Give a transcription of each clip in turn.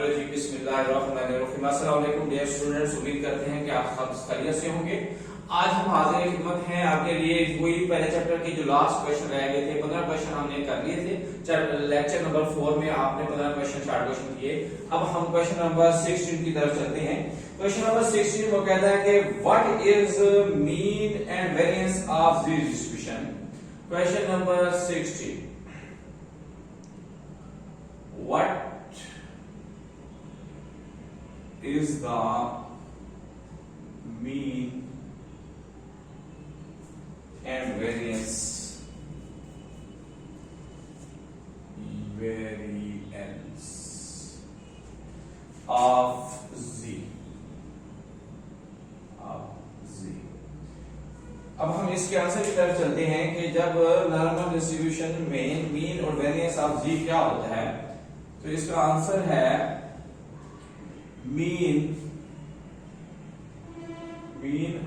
Biology. बिस्मिल्लाहिर्रहमानिर्रहीम। अस्सलाम वालेकुम डियर स्टूडेंट्स, उम्मीद करते हैं कि आप सब खैरियत से होंगे। आज हम हाजिर खिदमत हैं आपके लिए वही पहले चैप्टर के जो लास्ट क्वेश्चन रह गए थे। 15 क्वेश्चन हमने कर लिए थे लेक्चर नंबर 4 में। आपने 15 क्वेश्चन 60 क्वेश्चन किए। अब हम क्वेश्चन नंबर 16 की तरफ चलते हैं। क्वेश्चन नंबर 16 वो कहता है कि what is mean and variance of this distribution. Question number 16, what is the mean and variance of z अब हम इसके आंसर की तरफ चलते हैं कि जब नॉर्मल डिस्ट्रीब्यूशन में मीन और वेरिएंस ऑफ जी क्या होता है, तो इसका आंसर है mean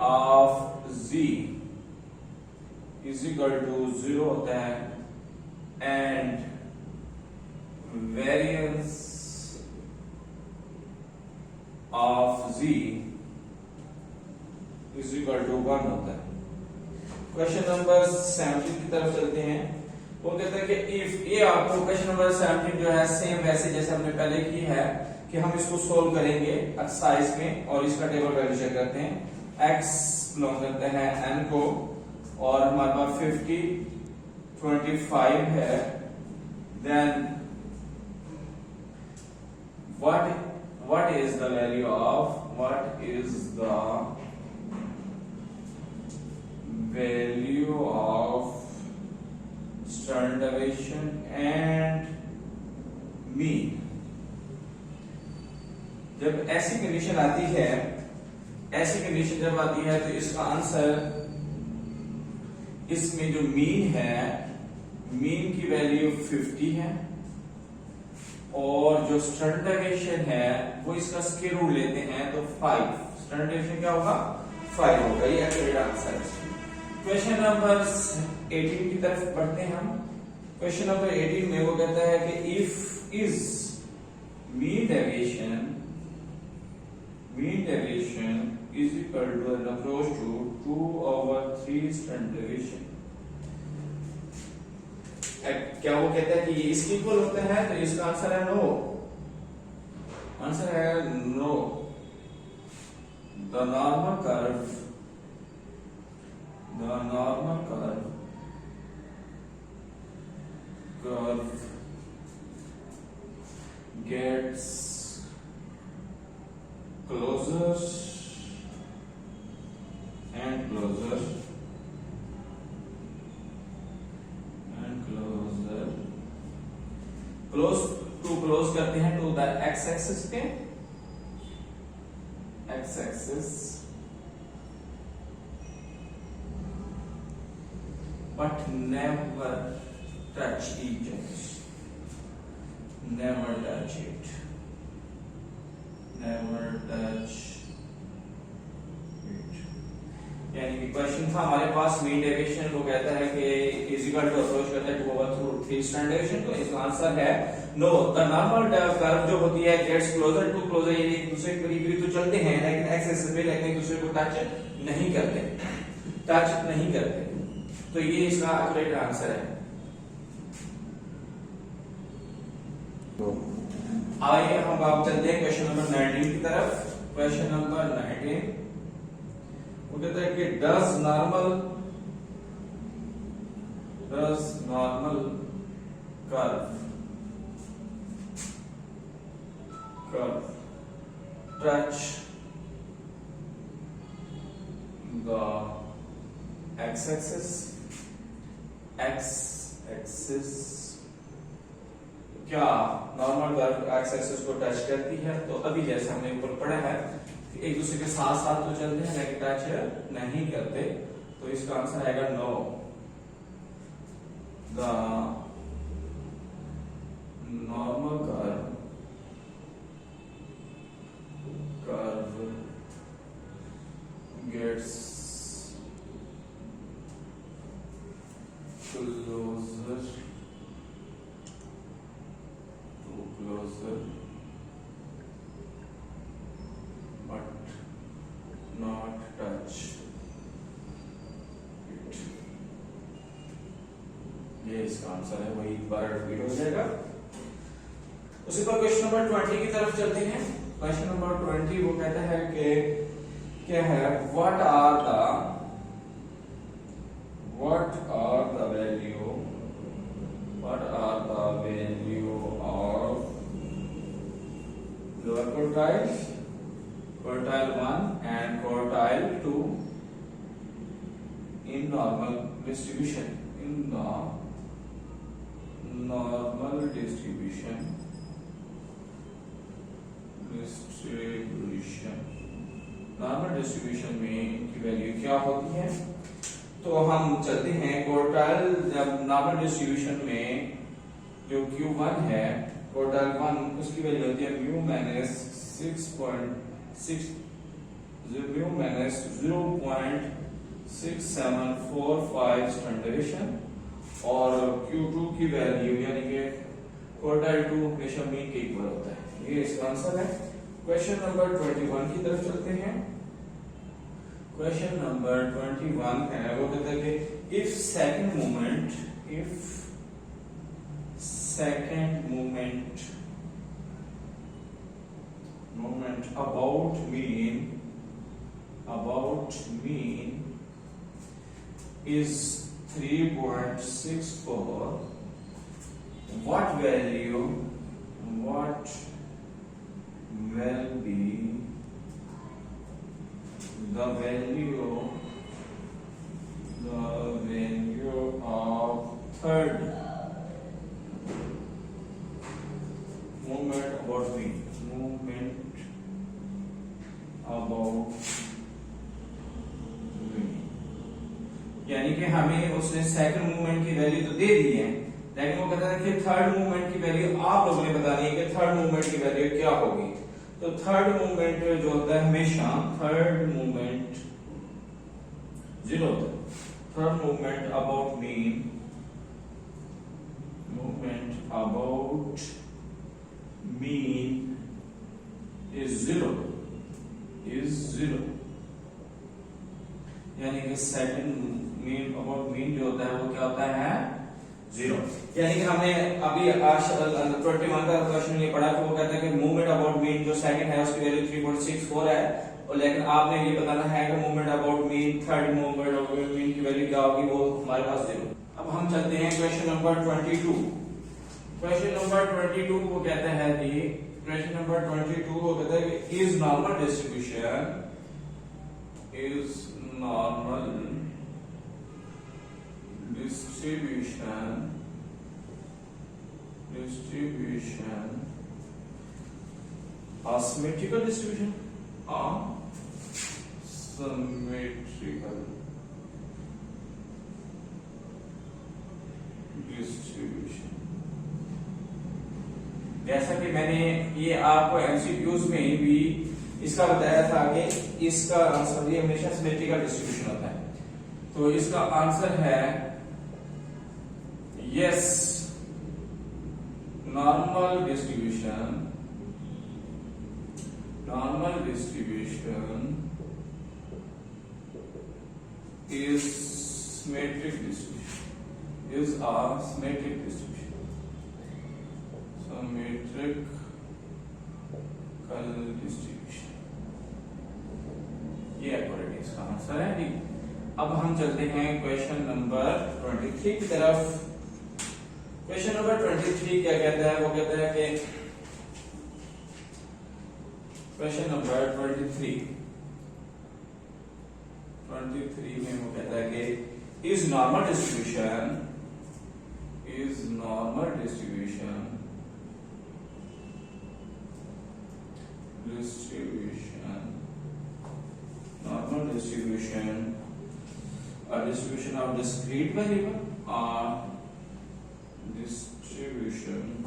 of z is equal to 0 होता है and variance of z is equal to 1 होता है। क्वेश्चन नंबर 17 की तरफ चलते हैं। वो कहता है कि इफ ये आपको क्वेश्चन नंबर 17 जो है सेम वैसे जैसे हमने पहले की है कि हम इसको सोल्व करेंगे एक्सरसाइज में और इसका टेबल वैल्यू चेक करते हैं। x बिलोंग करते हैं n को और हमारे पास 50 25 है। Then what is the value of standard deviation and mean। जब ऐसी कंडीशन आती है तो इसका आंसर, इसमें जो मीन है, मीन की वैल्यू 50 है और जो स्टैंडर्ड डेविएशन है वो इसका स्क्वायर रूट लेते हैं तो 5। स्टैंडर्ड डेविएशन क्या होगा? 5 होगा। ये एक्यूरेट आंसर है। क्वेश्चन नंबर 18 की तरफ बढ़ते हैं हम। क्वेश्चन नंबर 18 में वो कहता है कि if is mean deviation is equal to and approach to 2/3 standard deviation। क्या वो कहता है कि ये इसके इक्वल होता है, तो इसका आंसर है नो। आंसर है no. The normal curve gets closer and closer close करते हैं टू द x एक्सिस पे, x axis, but never touch each other, never touch it, यानी कि क्वेश्चन था हमारे पास मीन डेविएशन, वो कहता है कि इज इक्वल टू अप्रोच करता है 2/3 स्टैंडर्ड डेविएशन। तो इसका आंसर है नो। द नॉर्मल कर्व जो होती है गेट्स क्लोजर टू क्लोजर, यानी एक दूसरे के करीब तो चलते हैं लेकिन एक्स एक्सिस पे, लेकिन एक दूसरे को टच नहीं करते। तो ये इसका एक्यूरेट आंसर है। आइए हम आप चलते हैं क्वेश्चन नंबर 19 की तरफ। क्वेश्चन नंबर 19 वो कहता है कि does normal curve touch the x axis. क्या नॉर्मल कर्व x एक्सिस को टच करती है? तो अभी जैसे हमने ऊपर पढ़ा है एक दूसरे के साथ साथ तो चलते हैं लेकिन टच नहीं करते। तो इसका आंसर आएगा no. The normal curve gets closer ये इसका आंसर है, वही दोबारा रिपीट हो जाएगा। उसी पर क्वेश्चन नंबर 20 की तरफ चलते हैं। क्वेश्चन नंबर 20 वो कहता है कि क्या है, what are the value of lower quartile 1 and quartile 2 in normal distribution, normal distribution में इनकी वैल्यू क्या होती है। तो हम चलते हैं क्वार्टाइल, जब नॉर्मल डिस्ट्रीब्यूशन में जो Q1 है क्वार्टाइल 1 उसकी वैल्यू होती है म्यू माइनस 0.6745 स्टैंडर्ड डेविएशन, और Q2 की वैल्यू यानी कि क्वार्टाइल 2 हमेशा मीन के इक्वल होता है। ये इसका आंसर है। क्वेश्चन नंबर 21 की तरफ चलते हैं। क्वेश्चन नंबर 21 है, वो कहता है कि if second moment about mean is 3.64, what will be the value of third movement about mean, यानी कि हमें उसने सेकंड मूवमेंट की वैल्यू तो दे दी है, लेकिन वो कहता है कि थर्ड मूवमेंट की वैल्यू आप लोगों ने बतानी है कि थर्ड मूवमेंट की वैल्यू क्या होगी। तो थर्ड मूवमेंट जो होता है हमेशा थर्ड मूवमेंट 0 होता है। Third movement about mean is 0 यानी कि सेकंड मीन अबाउट मीन जो होता है वो क्या होता है 0। यानी कि हमने अभी 21 का क्वेश्चन ये पढ़ा कि वो कहता है कि मूवमेंट अबाउट मीन जो सेकंड है उसकी वैल्यू 3.64 है, और लेकिन आपने ये बताना है कि movement about mean third movement about mean की वैल्यू क्या होगी, वो हमारे पास 0। अब हम चलते हैं क्वेश्चन नंबर 22। क्वेश्चन नंबर 22 वो कहता है कि क्वेश्चन नंबर 22 वो कहता है कि is normal distribution asymmetrical distribution or symmetrical distribution। जैसा कि मैंने ये आपको एमसीक्यूज में भी इसका बताया था कि इसका आंसर ये हमेशा सिमेट्रिकल डिस्ट्रीब्यूशन होता है। तो इसका आंसर है yes, normal distribution is symmetric distribution, is a symmetric distribution, symmetrical distribution। ये एक्यूरेट इसका आंसर है। अब हम चलते हैं क्वेश्चन नंबर 23 की तरफ। क्वेश्चन नंबर 23 क्या कहता है, वो कहता है कि क्वेश्चन नंबर 23 में वो कहता है कि is normal distribution a distribution of discrete variable or distribution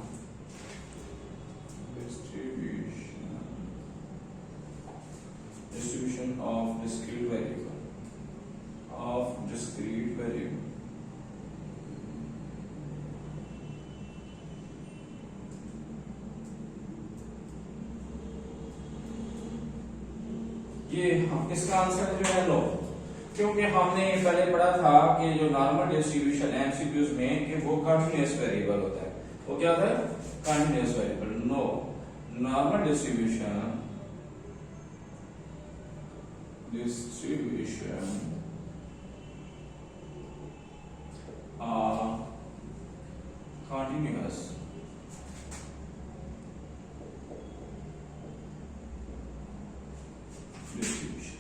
of discrete variable ये हम इसका आंसर जो है नो। क्योंकि हमने पहले पढ़ा था कि जो नॉर्मल डिस्ट्रीब्यूशन है एमसीक्यूज में कि वो कंटीन्यूअस वेरिएबल होता है। वो क्या होता है? Continuous variable. No, normal distribution continuous distribution,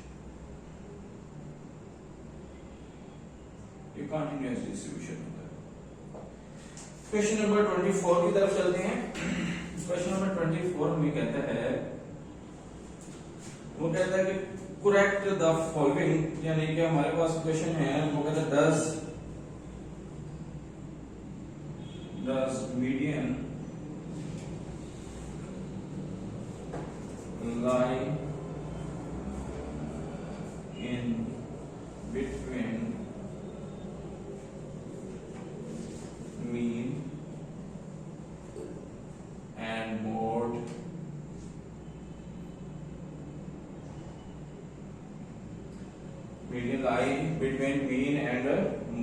ये continuous distribution होता है। क्वेश्चन नंबर 24 की तरफ चलते हैं। क्वेश्चन नंबर 24 में कहता है, वो कहता है कि करेक्ट द फॉलोइंग, यानी कि हमारे पास क्वेश्चन है, वो कहता है does median lie in between mean and mode? Median lie between mean and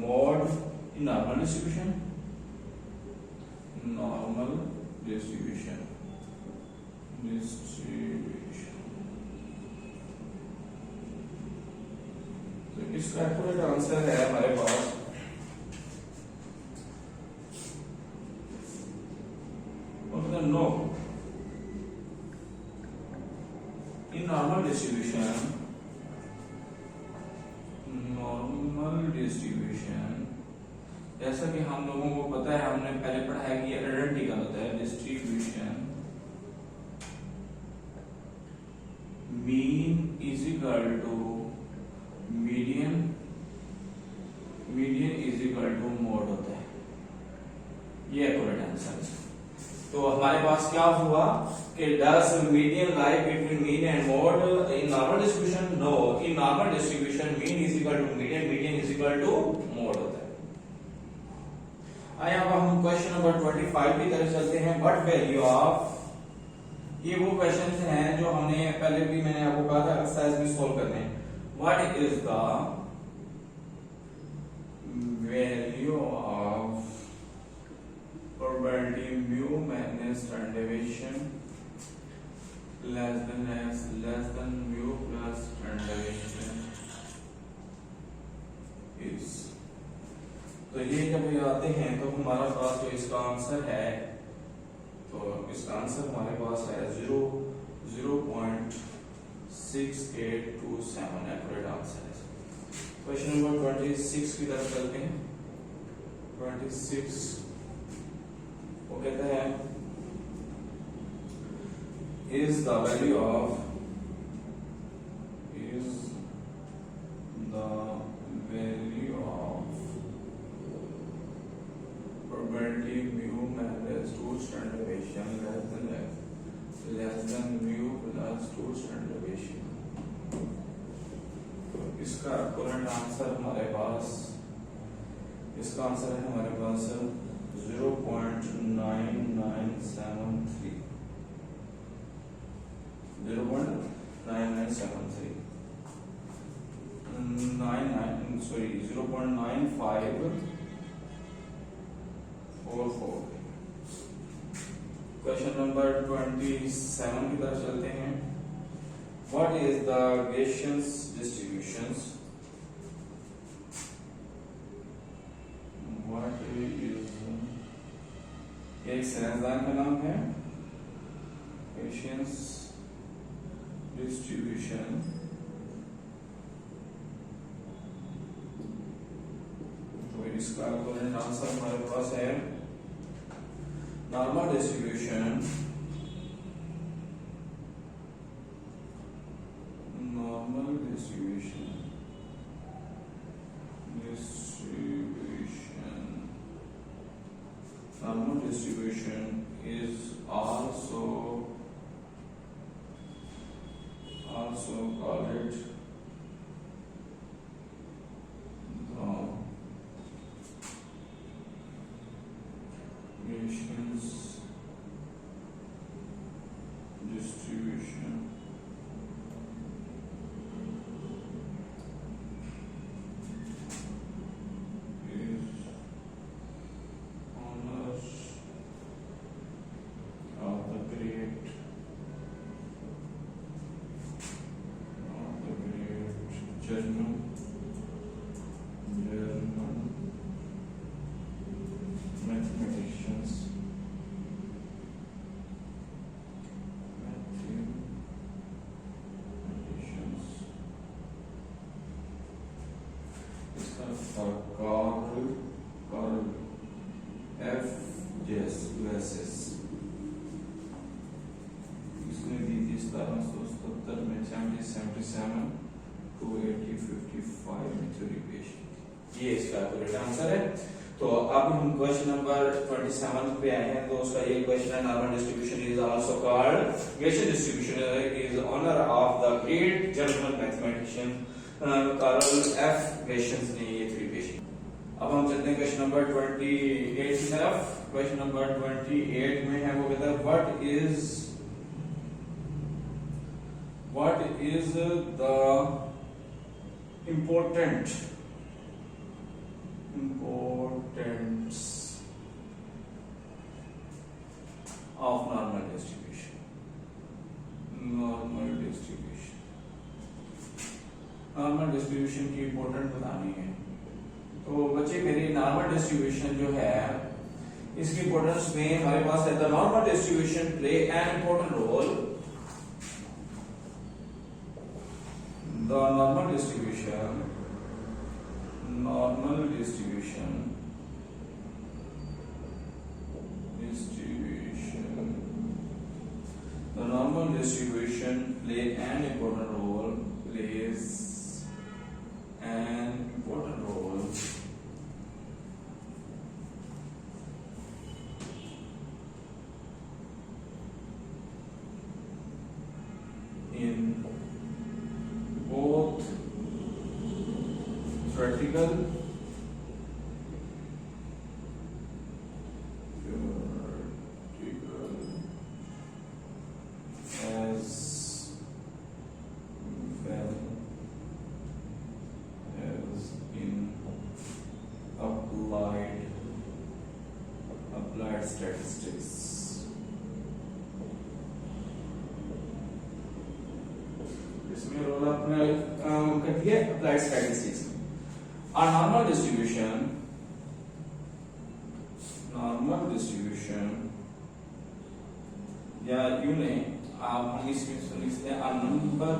mode in normal distribution. Normal distribution. तो इसका एक्यूरेट आंसर है हमारे पास नो। इन नॉर्मल डिस्ट्रीब्यूशन, जैसा कि हम लोगों को पता है, हमने पहले पढ़ा है कि आइडेंटिकल होता है distribution mean is equal to median, median is equal to mode होता है। ये एक्यूरेट आंसर है। तो हमारे पास क्या हुआ कि does median lie between mean and mode in normal distribution? No, in normal distribution mean is equal to median, median is equal to mode होता है। आइए अब हम क्वेश्चन नंबर 25 की तरफ चलते हैं। व्हाट वैल्यू ऑफ, ये वो क्वेश्चंस हैं जो हमने पहले भी मैंने आपको कहा था एक्सरसाइज में सोल्व करने हैं। What is the value of probability mu minus standard deviation less than mu plus standard deviation is. तो ये जब ये आते हैं तो हमारा पास जो इसका आंसर है, तो इसका आंसर हमारे पास है 0.6827 एक्यूरेट आंसर है। क्वेश्चन नंबर 26 की तरफ चलते हैं। 26 वो कहता है is the value of probability mu minus 2 standard deviation less than mu plus 2 standard deviation। तो इसका करंट आंसर हमारे पास, इसका आंसर है हमारे पास 0.9973, 0.9973 0.9544। क्वेश्चन नंबर 27 की तरफ चलते हैं। What is the Gaussian distributions? What is, एक साइंसदान का नाम है Gaussian डिस्ट्रीब्यूशन। तो इसका करंट आंसर हमारे पास है normal distribution, normal distribution normal distribution is also call it Gaussian distribution ये इसका करेक्ट आंसर है। तो अब हम क्वेश्चन नंबर 27 पे आए हैं। तो उसका ये क्वेश्चन है, normal distribution is also called gracious distribution is honour of the great German mathematician Carl F gracious ने ये थ्री पेश। अब हम चलते हैं क्वेश्चन नंबर 28 की तरफ। क्वेश्चन नंबर 28 में है, वो कहता है what is the importance of normal distribution. Normal distribution की इंपॉर्टेंट बतानी है। तो बच्चे मेरी नॉर्मल डिस्ट्रीब्यूशन जो है, इसकी इंपॉर्टेंस में हमारे पास है the normal distribution play an important role. The normal distribution the normal distribution plays an important role in both vertical as well as in applied statistics. इसमें रोल आपने कर दिया applied statistics. A normal distribution या यूं नहीं, आप इसमें लिखते हैं a number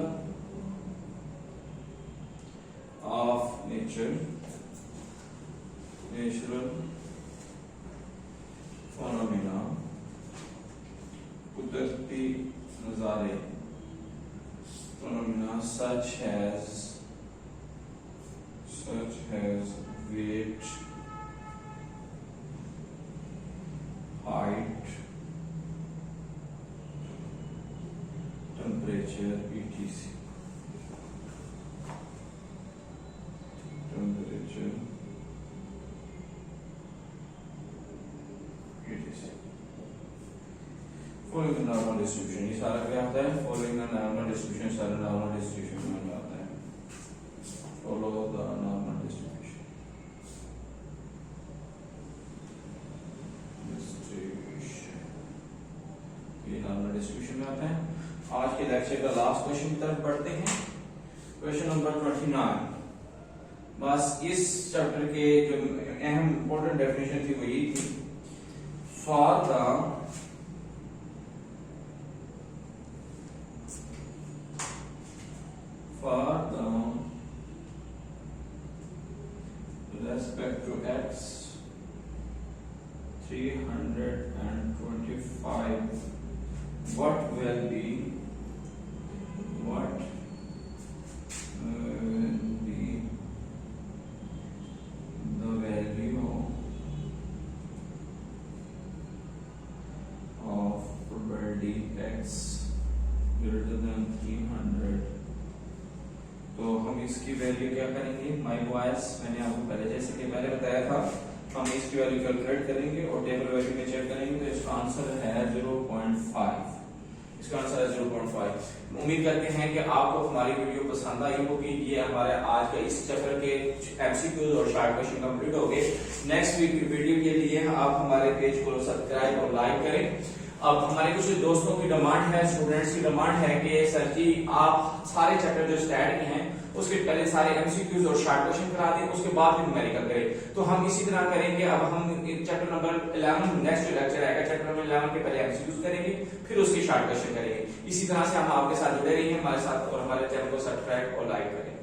of natural phenomena, कुदरती नजारे, phenomena such as weight, height, temperature, etc. Following the normal distribution, ये सारा क्या आता है? Following the normal distribution, सारा normal distribution में आता है। Follow the normal distribution। ये normal distribution में आता है। आज के लेक्चर का लास्ट क्वेश्चन की तरफ बढ़ते हैं। Question number 29। बस इस चैप्टर के जो अहम इंपॉर्टेंट डेफिनेशन थी वो ये थी, for the respect to x 325 what will be the value of probability x greater than 300। तो हम इसकी वैल्यू क्या करेंगे माय बॉयज, मैंने आपको पहले जैसे कि मैंने बताया था, हम इसकी वैल्यू कैलकुलेट करेंगे और टेबल वैल्यू में चेक करेंगे। तो इसका आंसर है 0.5। इसका आंसर है 0.5। उम्मीद करते हैं कि आपको हमारी वीडियो पसंद आई होगी। ये हमारे आज के इस चैप्टर के एमसीक्यूज और शॉर्ट क्वेश्चन कंप्लीट हो गए। नेक्स्ट वीडियो के लिए आप हमारे पेज को सब्सक्राइब और लाइक करें। अब हमारे कुछ दोस्तों की डिमांड है, स्टूडेंट्स की डिमांड है कि सर जी आप सारे चैप्टर जो स्टैट के हैं उसके पहले सारे एमसीक्यूज और शॉर्ट क्वेश्चन करा दें, उसके बाद फिर न्यूमेरिकल करें। तो हम इसी तरह करेंगे। अब हम चैप्टर नंबर 11 नेक्स्ट लेक्चर आएगा, चैप्टर नंबर 11 के पहले एमसीक्यूज करेंगे, फिर उसके शॉर्ट क्वेश्चन करेंगे। इसी तरह से हम आपके साथ जुड़े रहिए हमारे साथ और हमारे चैनल को सब्सक्राइब और लाइक करें।